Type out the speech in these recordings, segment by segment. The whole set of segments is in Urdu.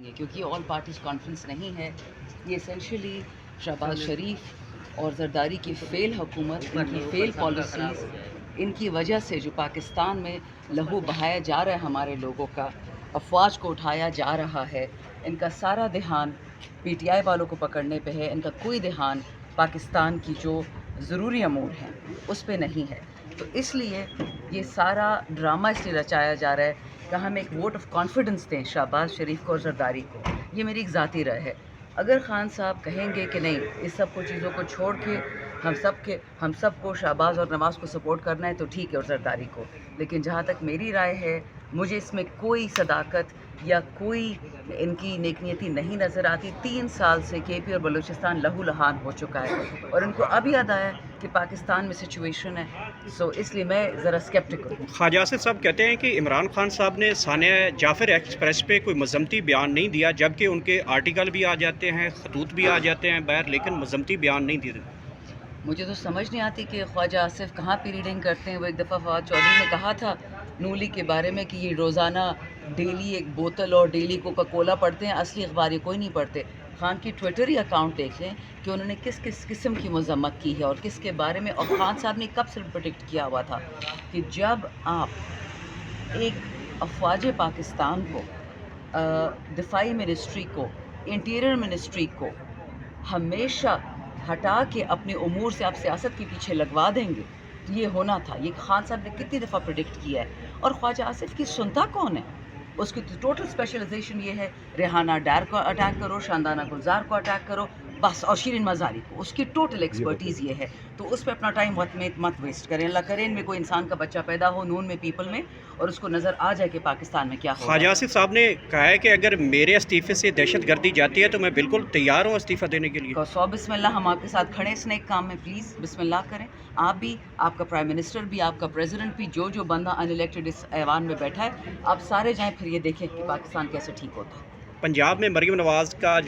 کیونکہ آل پارٹیز کانفرنس نہیں ہے، یہ اسینشلی شہباز شریف اور زرداری کی فیل حکومت، ان کی فیل پالیسیز، ان کی وجہ سے جو پاکستان میں لہو بہایا جا رہا ہے ہمارے لوگوں کا، افواج کو اٹھایا جا رہا ہے، ان کا سارا دھیان پی ٹی آئی والوں کو پکڑنے پہ ہے، ان کا کوئی دھیان پاکستان کی جو ضروری امور ہیں اس پہ نہیں ہے۔ تو اس لیے یہ سارا ڈرامہ اس لیے رچایا جا رہا ہے کہ ہم ایک ووٹ آف کانفیڈنس دیں شہباز شریف کو اور زرداری کو۔ یہ میری ایک ذاتی رائے ہے۔ اگر خان صاحب کہیں گے کہ نہیں اس سب کو چیزوں کو چھوڑ کے ہم سب کو شہباز اور نواز کو سپورٹ کرنا ہے تو ٹھیک ہے، اور زرداری کو، لیکن جہاں تک میری رائے ہے مجھے اس میں کوئی صداقت یا کوئی ان کی نیک نیتی نہیں نظر آتی۔ 3 سال سے کے پی اور بلوچستان لہو لہان ہو چکا ہے اور ان کو اب یاد آیا کہ پاکستان میں سچویشن ہے، اس لیے میں ذرا اسکیپٹیکل ہوں۔ خواجہ آصف صاحب کہتے ہیں کہ عمران خان صاحب نے ثانیہ جعفر ایکسپریس پہ کوئی مذمتی بیان نہیں دیا، جبکہ ان کے آرٹیکل بھی آ جاتے ہیں، خطوط بھی آ جاتے ہیں باہر، لیکن مذمتی بیان نہیں دیتے۔ مجھے تو سمجھ نہیں آتی کہ خواجہ آصف کہاں پہ ریڈنگ کرتے ہیں۔ وہ ایک دفعہ فواد چودھری نے کہا تھا نولی کے بارے میں کہ یہ روزانہ ڈیلی ایک بوتل اور ڈیلی کوکا کولا پڑھتے ہیں، اصلی اخبار یہ کوئی نہیں پڑھتے۔ خان کی ٹویٹر ہی اکاؤنٹ دیکھ لیں کہ انہوں نے کس کس قسم کی مذمت کی ہے اور کس کے بارے میں، اور خان صاحب نے کب سے پریڈکٹ کیا ہوا تھا کہ جب آپ ایک افواج پاکستان کو، دفاعی منسٹری کو، انٹیریئر منسٹری کو ہمیشہ ہٹا کے اپنے امور سے آپ سیاست کے پیچھے لگوا دیں گے تو یہ ہونا تھا۔ یہ خان صاحب نے کتنی دفعہ پریڈکٹ کیا ہے، اور خواجہ آصف کی سنتا کون ہے؟ اس کی ٹوٹل اسپیشلائزیشن یہ ہے ریحانہ ڈار کو اٹیک کرو، شاندانہ گلزار کو اٹیک کرو بس، اور شیرین مزاری کو، اس کی ٹوٹل ایکسپرٹیز یہ ہے۔ تو اس پہ اپنا ٹائم مت ویسٹ کریں۔ اللہ کرے ان میں کوئی انسان کا بچہ پیدا ہو نون میں، پیپل میں، اور اس کو نظر آ جائے کہ پاکستان میں کیا ہو رہا ہے۔ خواجہ آصف صاحب نے کہا ہے کہ اگر میرے استعفے سے دہشت گردی جاتی ہے تو میں بالکل تیار ہوں استعفیٰ دینے کے لیے۔ 100 بسم اللہ، ہم آپ کے ساتھ کھڑے اس نیک کام میں، پلیز بسم اللہ کریں۔ آپ بھی، آپ کا پرائم منسٹر بھی، آپ کا پریزیڈنٹ بھی، جو بندہ ان الیکٹڈ اس ایوان میں بیٹھا ہے، آپ سارے جائیں پھر یہ دیکھیں کہ پاکستان کیسے ٹھیک ہوتا ہے۔ پنجاب میں مریم نواز کا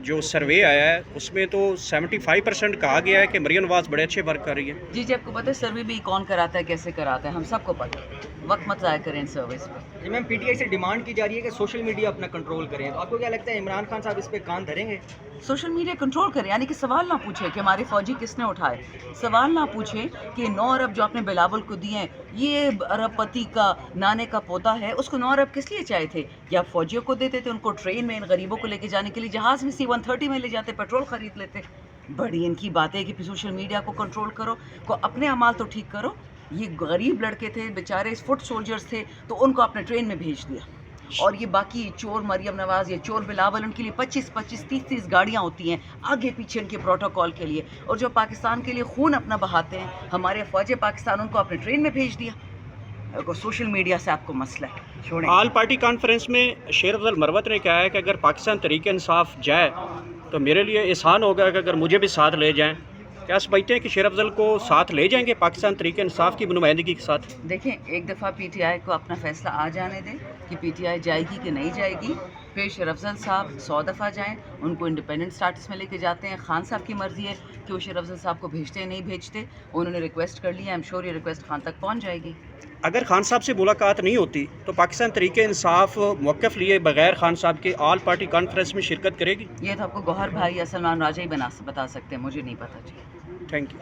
جو سروے آیا ہے اس میں تو 75% کہا گیا ہے کہ مریم نواز بڑے اچھے ورک کر رہی ہے۔ جی آپ کو پتہ ہے سروے بھی کون کراتا ہے، کیسے کراتا ہے، ہم سب کو پتہ ہے، وقت مت ضائع کریں ان سروس پہ۔ جی میم، پی ٹی آئی سے ڈیمانڈ کی جا رہی ہے کہ سوشل میڈیا اپنا کنٹرول کریں، تو آپ کو کیا لگتا ہے عمران خان صاحب اس پہ کان دھریں گے؟ سوشل میڈیا کنٹرول کریں، یعنی کہ سوال نہ پوچھیں کہ ہمارے فوجی کس نے اٹھائے، سوال نہ پوچھیں کہ 9 ارب جو آپ نے بلاول کو دیے ہیں، یہ ارب پتی کا نانے کا پوتا ہے، اس کو 9 ارب کس لیے چاہے تھے؟ یا فوجیوں کو دیتے تھے، ان کو ٹرین میں ان غریبوں کو لے کے جانے کے لیے جہاز میں C-130 میں لے جاتے، پیٹرول خرید لیتے۔ بڑی ان کی باتیں کہ سوشل میڈیا کو کنٹرول کرو، کو اپنے اعمال تو ٹھیک کرو۔ یہ غریب لڑکے تھے بیچارے، فٹ سولجرز تھے، تو ان کو اپنے ٹرین میں بھیج دیا، اور یہ باقی چور مریم نواز یا چور بلاول، ان کے لیے 25-25 30-30 گاڑیاں ہوتی ہیں آگے پیچھے ان کے پروٹوکول کے لیے، اور جو پاکستان کے لیے خون اپنا بہاتے ہیں ہمارے فوج پاکستان، ان کو اپنے ٹرین میں بھیج دیا۔ سوشل میڈیا سے آپ کو مسئلہ ہے، چھوڑیں۔ آل پارٹی کانفرنس میں شیر افضل مروت نے کہا ہے کہ اگر پاکستان تحریک انصاف جائے تو میرے لیے احسان ہوگا کہ اگر مجھے بھی ساتھ لے جائیں۔ کیا سمجھتے ہیں کہ شیر افضل کو ساتھ لے جائیں گے پاکستان تحریک انصاف کی نمائندگی کے ساتھ؟ دیکھیں، ایک دفعہ پی ٹی آئی کو اپنا فیصلہ آ جانے دیں کہ پی ٹی آئی جائے گی کہ نہیں جائے گی، پھر شیر افضل صاحب 100 دفعہ جائیں، ان کو انڈیپینڈنٹ سٹیٹس میں لے کے جاتے ہیں۔ خان صاحب کی مرضی ہے کہ وہ شیر افضل صاحب کو بھیجتے ہیں نہیں بھیجتے، انہوں نے ریکویسٹ کر لی ہے، ایم شور یہ ریکویسٹ خان تک پہنچ جائے گی۔ اگر خان صاحب سے ملاقات نہیں ہوتی تو پاکستان تحریک انصاف موقف لیے بغیر خان صاحب کے آل پارٹی کانفرنس میں شرکت کرے گی؟ یہ تو آپ کو گوہر بھائی یا سلمان راجہ ہی بتا سکتے ہیں، مجھے نہیں پتہ۔ جی تھینک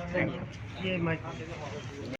یو۔